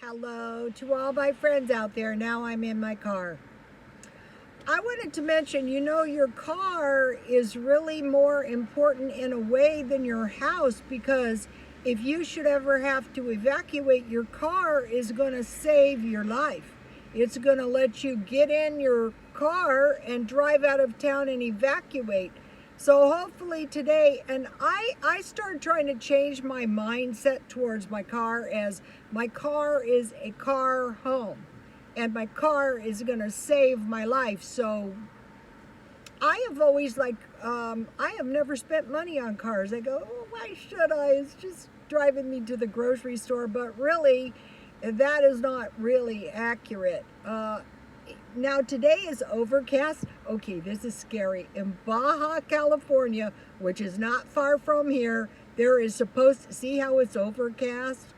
Hello to all my friends out there. Now I'm in my car. I wanted to mention, your car is really more important in a way than your house, because if you should ever have to evacuate, your car is going to save your life. It's going to let you get in your car and drive out of town and evacuate. So hopefully today, and I started trying to change my mindset towards my car, as my car is a car home and my car is going to save my life. So I have always I have never spent money on cars. I go, oh, why should I? It's just driving me to the grocery store. But really, that is not really accurate. Now today is overcast. Okay, this is scary. In Baja California, which is not far from here, there is supposed to, see how it's overcast?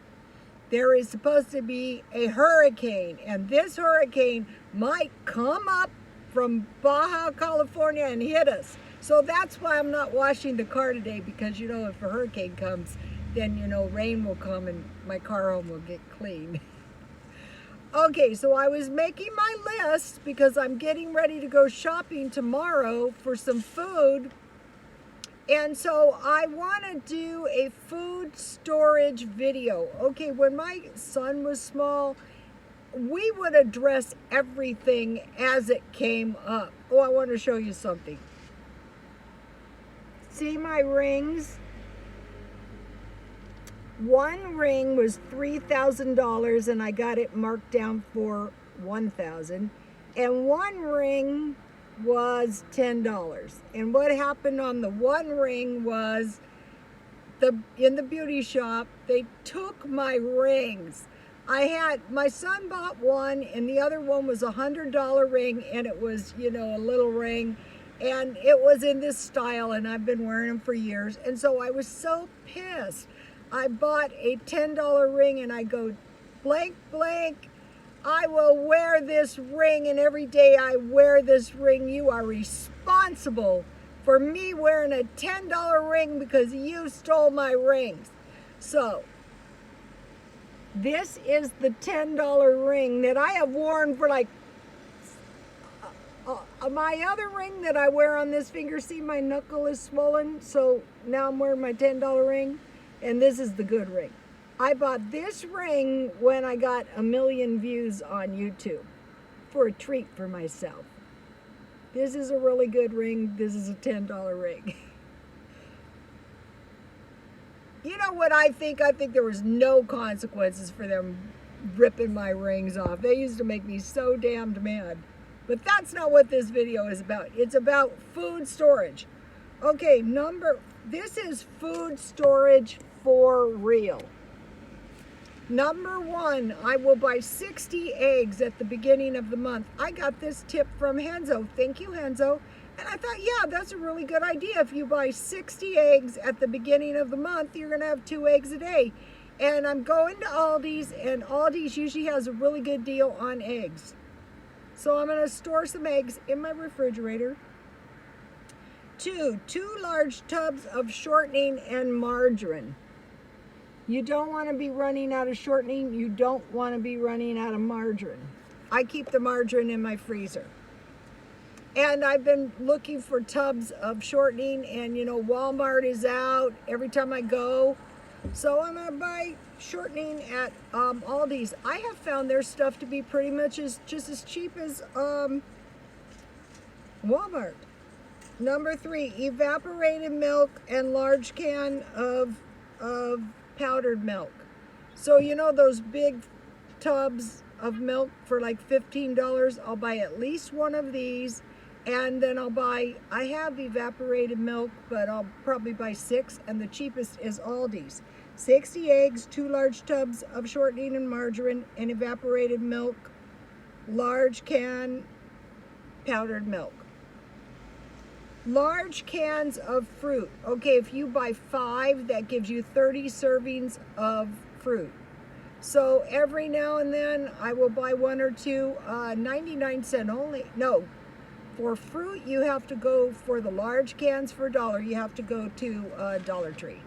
There is supposed to be a hurricane, and this hurricane might come up from Baja California and hit us. So that's why I'm not washing the car today, because if a hurricane comes, then rain will come and my car home will get clean. Okay, so I was making my list because I'm getting ready to go shopping tomorrow for some food. And so I want to do a food storage video. Okay, when my son was small, we would address everything as it came up. Oh, I want to show you something. See my rings? One ring was $3,000 and I got it marked down for $1,000. And one ring was $10. And what happened on the one ring was in the beauty shop, they took my rings. My son bought one and the other one was a $100 ring, and it was, a little ring, and it was in this style, and I've been wearing them for years. And so I was so pissed. I bought a $10 ring and I go, blank, blank, I will wear this ring, and every day I wear this ring, you are responsible for me wearing a $10 ring because you stole my rings. So this is the $10 ring that I have worn for my other ring that I wear on this finger. See, my knuckle is swollen, so now I'm wearing my $10 ring. And this is the good ring. I bought this ring when I got 1 million views on YouTube for a treat for myself. This is a really good ring. This is a $10 ring. You know what I think? I think there was no consequences for them ripping my rings off. They used to make me so damned mad. But that's not what this video is about. It's about food storage. Okay, this is food storage for real. Number one, I will buy 60 eggs at the beginning of the month. I got this tip from Henzo. Thank you, Henzo. And I thought, yeah, that's a really good idea. If you buy 60 eggs at the beginning of the month, you're going to have 2 eggs a day. And I'm going to Aldi's, and Aldi's usually has a really good deal on eggs. So I'm going to store some eggs in my refrigerator. 2 large tubs of shortening and margarine. You don't want to be running out of shortening. You don't want to be running out of margarine. I keep the margarine in my freezer. And I've been looking for tubs of shortening, and Walmart is out every time I go. So I'm going to buy shortening at Aldi's. I have found their stuff to be pretty much just as cheap as Walmart. Number 3, evaporated milk and large can of powdered milk. So those big tubs of milk for like $15, I'll buy at least one of these, and then I have evaporated milk, but I'll probably buy 6, and the cheapest is Aldi's. 60 eggs, 2 large tubs of shortening and margarine, and evaporated milk, large can powdered milk. Large cans of fruit. Okay, if you buy 5, that gives you 30 servings of fruit. So every now and then I will buy 1 or 2, 99-cent only. No, for fruit you have to go for the large cans for $1. You have to go to Dollar Tree.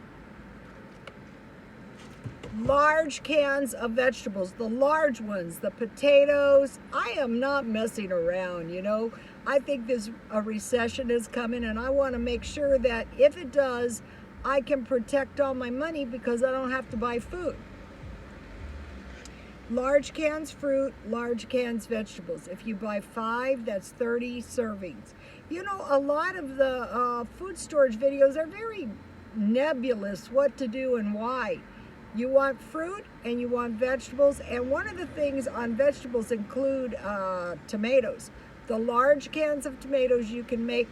large cans of vegetables, the large ones, the potatoes. I am not messing around, you know. I think a recession is coming, and I want to make sure that if it does, I can protect all my money because I don't have to buy food. Large cans fruit, large cans vegetables. If you buy 5, that's 30 servings. You know, a lot of the food storage videos are very nebulous what to do and why. You want fruit and you want vegetables, and one of the things on vegetables include tomatoes. The large cans of tomatoes, you can make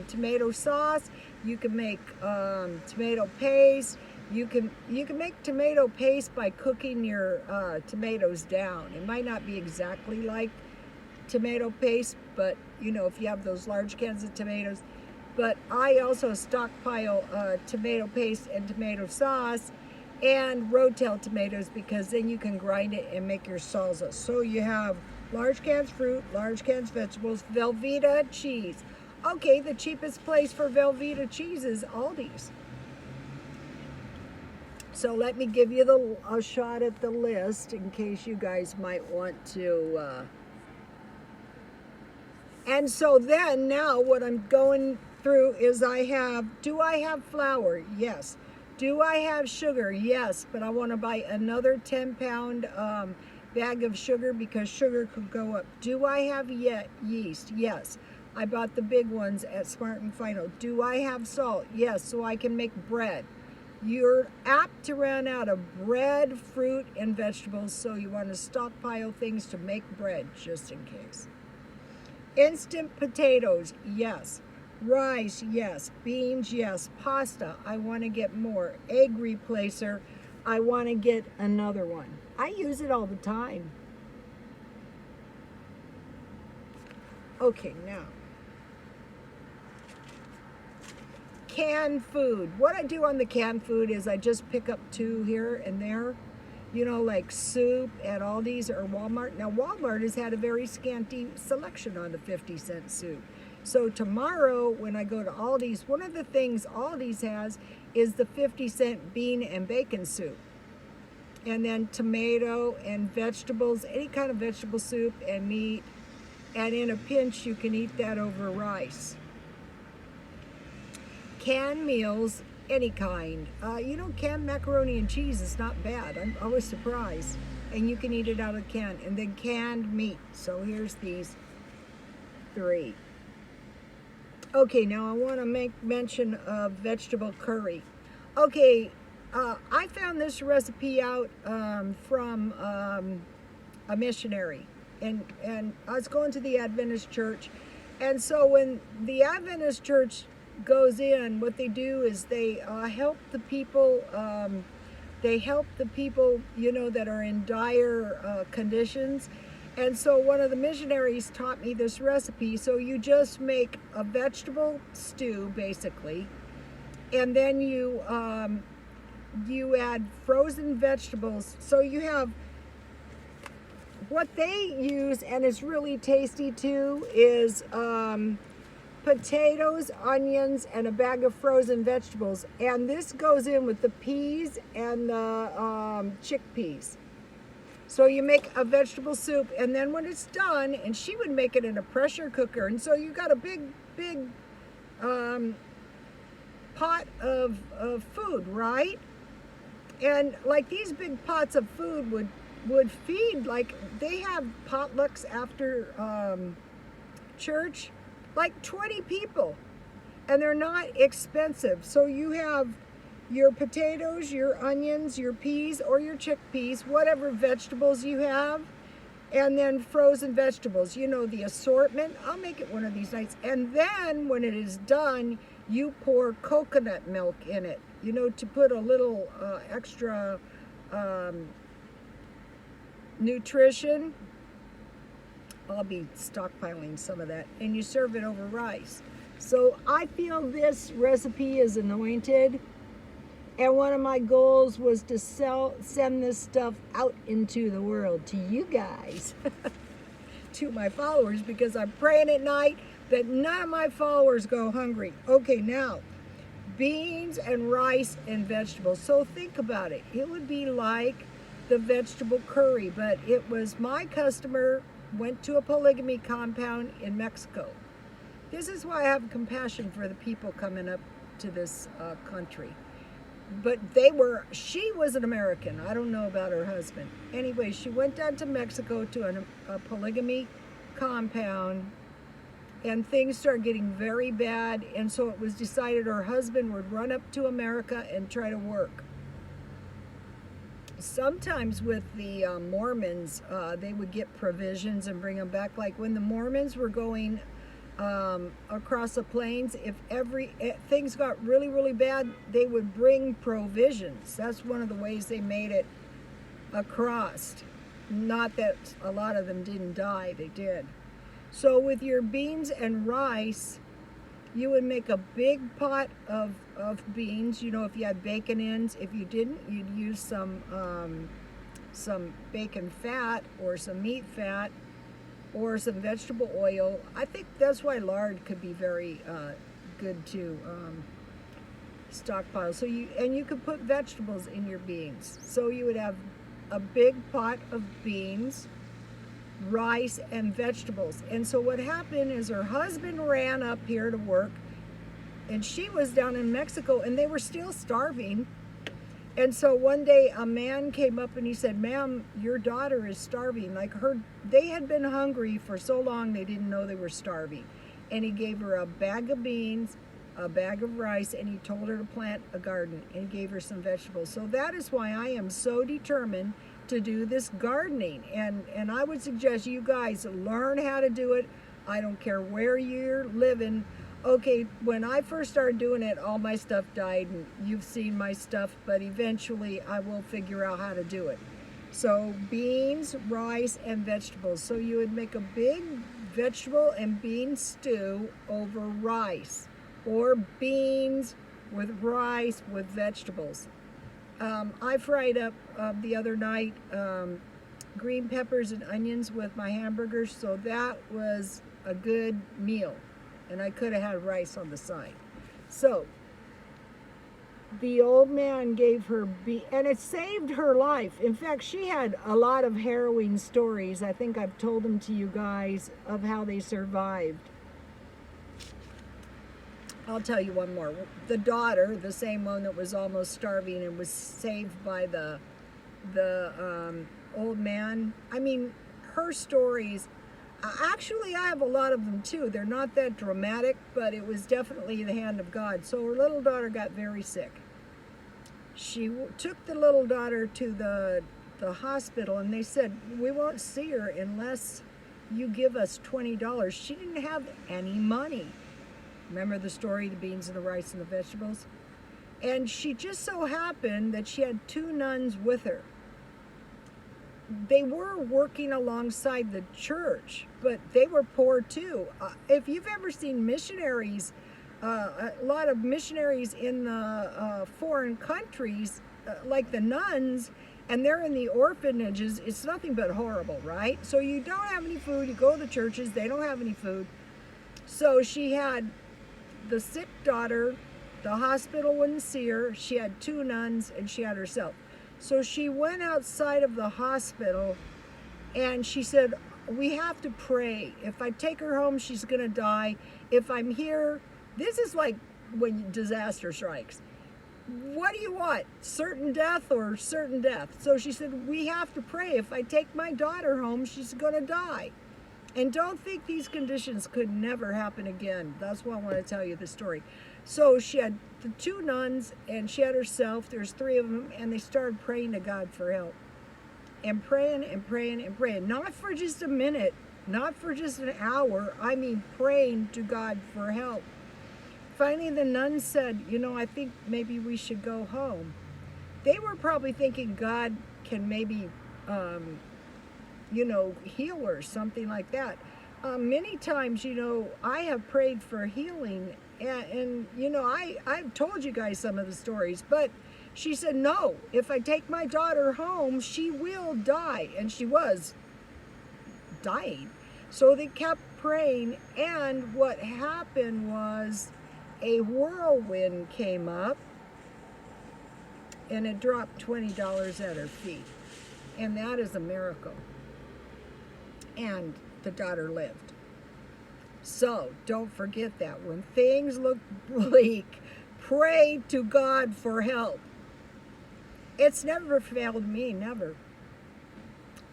tomato sauce, you can make tomato paste, you can make tomato paste by cooking your tomatoes down. It might not be exactly like tomato paste, but you know, if you have those large cans of tomatoes. But I also stockpile tomato paste and tomato sauce and rotel tomatoes, because then you can grind it and make your salsa. So you have large cans fruit, large cans vegetables, Velveeta cheese. Okay, the cheapest place for Velveeta cheese is Aldi's. So let me give you a shot at the list in case you guys might want to. And so then now what I'm going through is do I have flour? Yes. Do I have sugar? Yes, but I want to buy another 10-pound bag of sugar because sugar could go up. Do I have yeast? Yes. I bought the big ones at Smart and Final. Do I have salt? Yes, so I can make bread. You're apt to run out of bread, fruit, and vegetables, so you want to stockpile things to make bread just in case. Instant potatoes, yes. Rice, yes. Beans, yes. Pasta, I want to get more. Egg replacer, I want to get another one. I use it all the time. Okay, now. Canned food. What I do on the canned food is I just pick up 2 here and there. You know, like soup at Aldi's or Walmart. Now, Walmart has had a very scanty selection on the 50-cent soup. So tomorrow when I go to Aldi's, one of the things Aldi's has is the 50-cent bean and bacon soup. And then tomato and vegetables, any kind of vegetable soup and meat. And in a pinch, you can eat that over rice. Canned meals, any kind. You know, canned macaroni and cheese is not bad. I'm always surprised. And you can eat it out of a can. And then canned meat. So here's these 3. Okay, now I want to make mention of vegetable curry. Okay, I found this recipe out from a missionary. And I was going to the Adventist church. And so when the Adventist church goes in, what they do is they help the people. They help the people, you know, that are in dire conditions. And so one of the missionaries taught me this recipe. So you just make a vegetable stew, basically, and then you add frozen vegetables. So you have what they use, and it's really tasty too, is potatoes, onions, and a bag of frozen vegetables. And this goes in with the peas and the chickpeas. So you make a vegetable soup, and then when it's done, and she would make it in a pressure cooker, and so you got a big pot of food, right? And like these big pots of food would feed, like they have potlucks after church, like 20 people, and they're not expensive. So you have your potatoes, your onions, your peas or your chickpeas, whatever vegetables you have, and then frozen vegetables, you know, the assortment. I'll make it one of these nights. And then when it is done, you pour coconut milk in it, you know, to put a little extra nutrition. I'll be stockpiling some of that, and you serve it over rice. So I feel this recipe is anointed, and one of my goals was to send this stuff out into the world to you guys, to my followers, because I'm praying at night that none of my followers go hungry. Okay, now, beans and rice and vegetables. So think about it. It would be like the vegetable curry, but it was my customer went to a polygamy compound in Mexico. This is why I have compassion for the people coming up to this country. But she was an American. I don't know about her husband. Anyway, she went down to Mexico to a polygamy compound, and things started getting very bad, and so it was decided her husband would run up to America and try to work. Sometimes with the Mormons, they would get provisions and bring them back. Like when the Mormons were going across the plains, if things got really, really bad, they would bring provisions. That's one of the ways they made it across. Not that a lot of them didn't die, they did. So with your beans and rice, you would make a big pot of beans. You know, if you had bacon ends. If you didn't, you'd use some bacon fat or some meat fat or some vegetable oil. I think that's why lard could be very good to stockpile. So you could put vegetables in your beans. So you would have a big pot of beans, rice, and vegetables. And so what happened is her husband ran up here to work, and she was down in Mexico, and they were still starving. And so one day a man came up and he said, "Ma'am, your daughter is starving." Like they had been hungry for so long they didn't know they were starving. And he gave her a bag of beans, a bag of rice, and he told her to plant a garden, and he gave her some vegetables. So that is why I am so determined to do this gardening. And I would suggest you guys learn how to do it. I don't care where you're living. Okay, when I first started doing it, all my stuff died, and you've seen my stuff, but eventually I will figure out how to do it. So beans, rice, and vegetables. So you would make a big vegetable and bean stew over rice, or beans with rice with vegetables. I fried up the other night green peppers and onions with my hamburgers, so that was a good meal. And I could have had rice on the side. So the old man gave her and it saved her life. In fact, she had a lot of harrowing stories. I think I've told them to you guys of how they survived. I'll tell you one more. The daughter, the same one that was almost starving and was saved by the old man. I mean, her stories. Actually, I have a lot of them too. They're not that dramatic, but it was definitely the hand of God. So her little daughter got very sick. She took the little daughter to the hospital, and they said, "We won't see her unless you give us $20. She didn't have any money. Remember the story, the beans and the rice and the vegetables? And she just so happened that she had 2 nuns with her. They were working alongside the church, but they were poor too. If you've ever seen missionaries, a lot of missionaries in the foreign countries, like the nuns, and they're in the orphanages, it's nothing but horrible, right? So you don't have any food, you go to the churches, they don't have any food. So she had the sick daughter, the hospital wouldn't see her, she had 2 nuns, and she had herself. So she went outside of the hospital and she said, "We have to pray. If I take her home, she's going to die. If I'm here," this is like when disaster strikes. "What do you want? Certain death or certain death?" So she said, "We have to pray. If I take my daughter home, she's going to die." And don't think these conditions could never happen again. That's why I want to tell you the story. So she had the 2 nuns and she had herself. There's 3 of them, and they started praying to God for help. And praying and praying and praying. Not for just a minute, not for just an hour. I mean praying to God for help. Finally, the nuns said, "I think maybe we should go home." They were probably thinking God can maybe heal her, something like that. Many times, I have prayed for healing, and I've told you guys some of the stories, but she said, "No, if I take my daughter home, she will die," and she was dying. So they kept praying, and what happened was a whirlwind came up and it dropped $20 at her feet. And that is a miracle. And the daughter lived. So don't forget that. When things look bleak, pray to God for help. It's never failed me, never.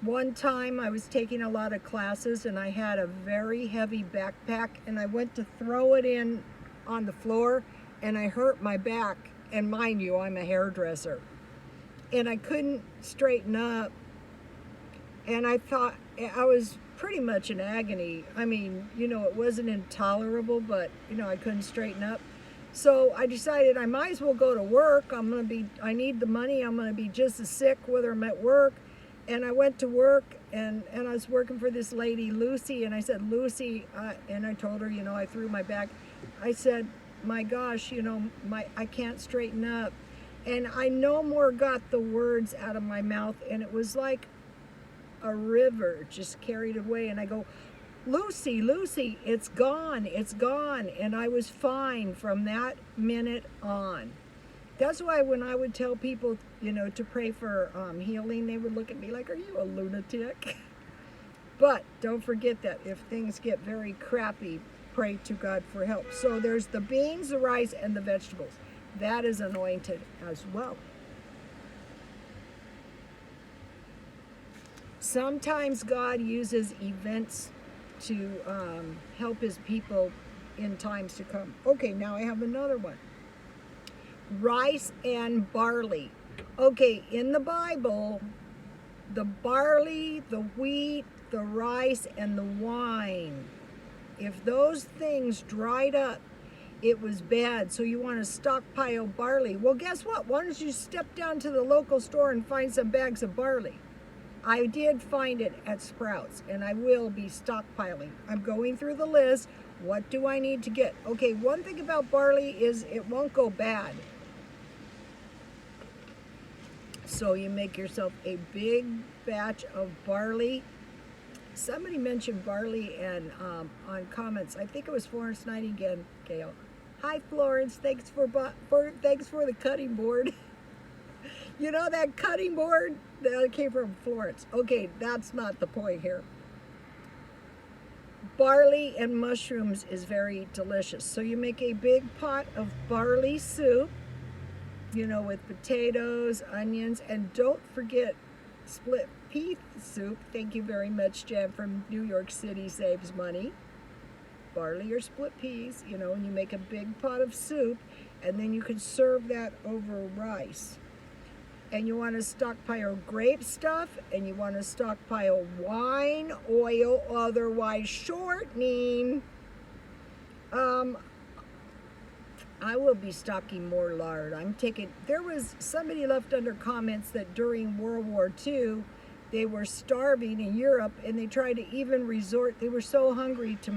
One time I was taking a lot of classes and I had a very heavy backpack and I went to throw it in on the floor and I hurt my back. And mind you, I'm a hairdresser. And I couldn't straighten up. And I thought, I was pretty much in agony. I mean, it wasn't intolerable, but, I couldn't straighten up. So I decided I might as well go to work. I need the money. I'm going to be just as sick whether I'm at work. And I went to work and I was working for this lady, Lucy. And I said, Lucy, and I told her, I threw my back. I said, my gosh, I can't straighten up. And I no more got the words out of my mouth. And it was like a river just carried away. And I go, Lucy, Lucy, it's gone, it's gone. And I was fine from that minute on. That's why when I would tell people, to pray for healing, they would look at me like, are you a lunatic? But don't forget that if things get very crappy, pray to God for help. So there's the beans, the rice, and the vegetables. That is anointed as well. Sometimes God uses events to help his people in times to come. Okay, now I have another one. Rice and barley. Okay, in the Bible, the barley, the wheat, the rice, and the wine, if those things dried up, it was bad. So you want to stockpile barley. Well, guess what? Why don't you step down to the local store and find some bags of barley? I did find it at Sprouts, and I will be stockpiling. I'm going through the list. What do I need to get? Okay, one thing about barley is it won't go bad. So you make yourself a big batch of barley. Somebody mentioned barley and on comments. I think it was Florence Nightingale. Hi Florence, thanks for the cutting board. That cutting board that came from Florence. Okay, that's not the point here. Barley and mushrooms is very delicious. So you make a big pot of barley soup, with potatoes, onions, and don't forget split pea soup. Thank you very much, Jan from New York City saves money. Barley or split peas, and you make a big pot of soup, and then you can serve that over rice. And you want to stockpile grape stuff, and you want to stockpile wine, oil, otherwise shortening. I will be stocking more lard. There was somebody left under comments that during World War II, they were starving in Europe, and they tried to even resort, they were so hungry to